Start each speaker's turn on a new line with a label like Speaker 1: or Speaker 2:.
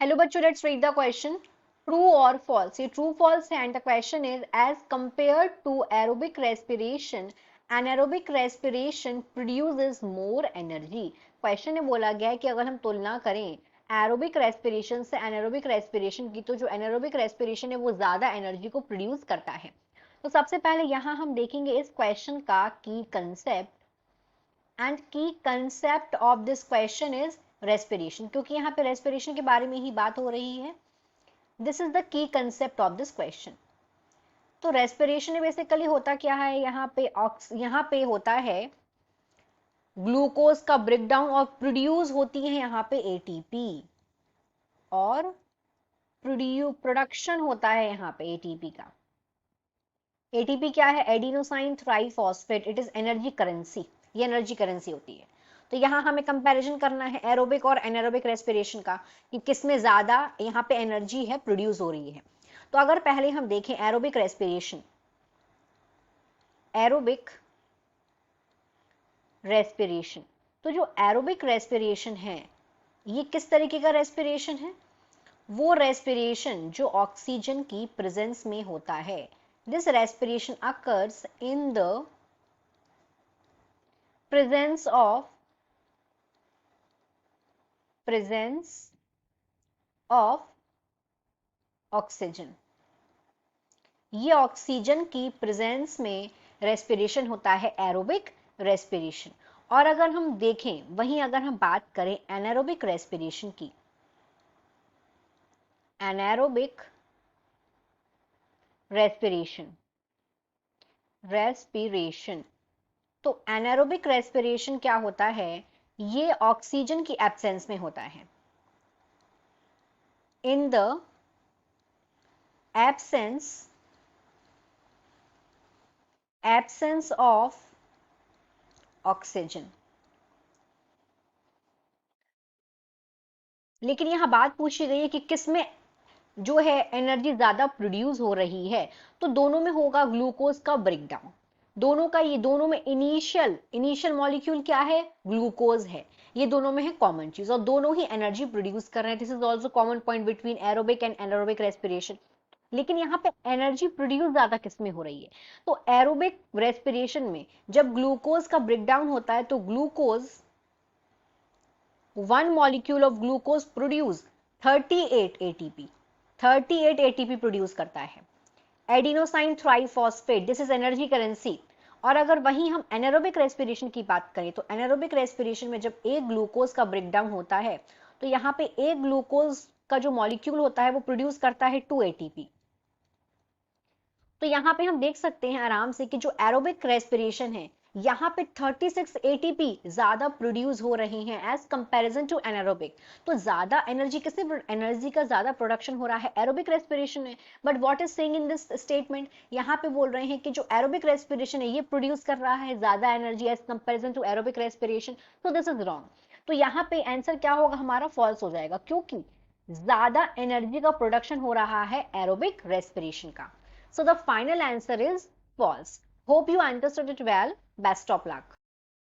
Speaker 1: Hello बच्चों, let's read the question. True और false. ये ट्रू फॉल्स है and the question is as compare to aerobic respiration anaerobic respiration produces more energy. Question में बोला गया है कि अगर हम तुलना करें एरोबिक रेस्पिरेशन से एनारोबिक रेस्पिरेशन की, तो जो एनारोबिक रेस्पिरेशन है वो ज्यादा एनर्जी को प्रोड्यूस करता है. तो सबसे पहले यहाँ हम देखेंगे इस क्वेश्चन का की कंसेप्ट, एंड की concept of this question is respiration, क्योंकि यहाँ पे रेस्पिरेशन के बारे में ही बात हो रही है. This is the key concept of this question. तो रेस्पिरेशन में बेसिकली होता क्या है, यहाँ पे होता है ग्लूकोज का ब्रेकडाउन और प्रोड्यूस होती है यहाँ पे एटीपी, और प्रोडक्शन होता है यहाँ पे एटीपी का. एटीपी क्या है? Adenosine triphosphate. It is energy currency. ये एनर्जी करेंसी होती है. तो यहाँ हमें कंपैरिजन करना है एरोबिक और एनारोबिक रेस्पिरेशन का, कि किसमें ज्यादा यहाँ पे एनर्जी है प्रोड्यूस हो रही है. तो अगर पहले हम देखें एरोबिक रेस्पिरेशन, एरोबिक रेस्पिरेशन, तो जो एरोबिक रेस्पिरेशन है ये किस तरीके का रेस्पिरेशन है? वो रेस्पिरेशन जो ऑक्सीजन की प्रेजेंस में होता है. This respiration occurs in the presence of oxygen. ये ऑक्सीजन की प्रेजेंस में रेस्पिरेशन होता है एरोबिक रेस्पिरेशन. और अगर हम देखें वहीं अगर हम बात करें एनारोबिक रेस्पिरेशन की, एनारोबिक रेस्पिरेशन, तो एनारोबिक रेस्पिरेशन क्या होता है? ये ऑक्सीजन की एब्सेंस में होता है. In the absence of oxygen. लेकिन यहां बात पूछी गई है कि किसमें जो है एनर्जी ज्यादा प्रोड्यूस हो रही है. तो दोनों में होगा ग्लूकोज का ब्रेकडाउन. दोनों में इनिशियल मॉलिक्यूल क्या है? ग्लूकोज है. ये दोनों में है कॉमन चीज, और दोनों ही एनर्जी प्रोड्यूस कर रहे हैं. This is also common point between aerobic and anaerobic respiration. लेकिन यहाँ पे एनर्जी प्रोड्यूस ज्यादा किसमें हो रही है? तो एरोबिक रेस्पिरेशन में जब ग्लूकोज का ब्रेकडाउन होता है तो glucose, one molecule of glucose produce 38 ATP produce करता है. Adenosine triphosphate, this is energy currency. और अगर वहीं हम एनारोबिक रेस्पिरेशन की बात करें तो एनारोबिक रेस्पिरेशन में जब एक ग्लूकोज का ब्रेकडाउन होता है तो यहाँ पे एक ग्लूकोज का जो मॉलिक्यूल होता है वो प्रोड्यूस करता है 2 एटीपी. तो यहाँ पे हम देख सकते हैं आराम से कि जो एरोबिक रेस्पिरेशन है यहाँ पे 36 एटीपी ज्यादा प्रोड्यूस हो रहे हैं एज कंपैरिजन टू एनारोबिक. तो ज्यादा एनर्जी एनर्जी का ज्यादा प्रोडक्शन हो रहा है एरोबिक रेस्पिरेशन में. But what is saying in this statement, यहाँ पे बोल रहे हैं कि जो एरोबिक रेस्पिरेशन है ये प्रोड्यूस कर रहा है ज्यादा energy as comparison to aerobic respiration. तो दिस इज रॉन्ग. तो यहाँ पे आंसर क्या होगा हमारा? फॉल्स हो जाएगा, क्योंकि ज्यादा एनर्जी का प्रोडक्शन हो रहा है एरोबिक रेस्पिरेशन का. So the final answer is false. Hope you understood it well. Best of luck.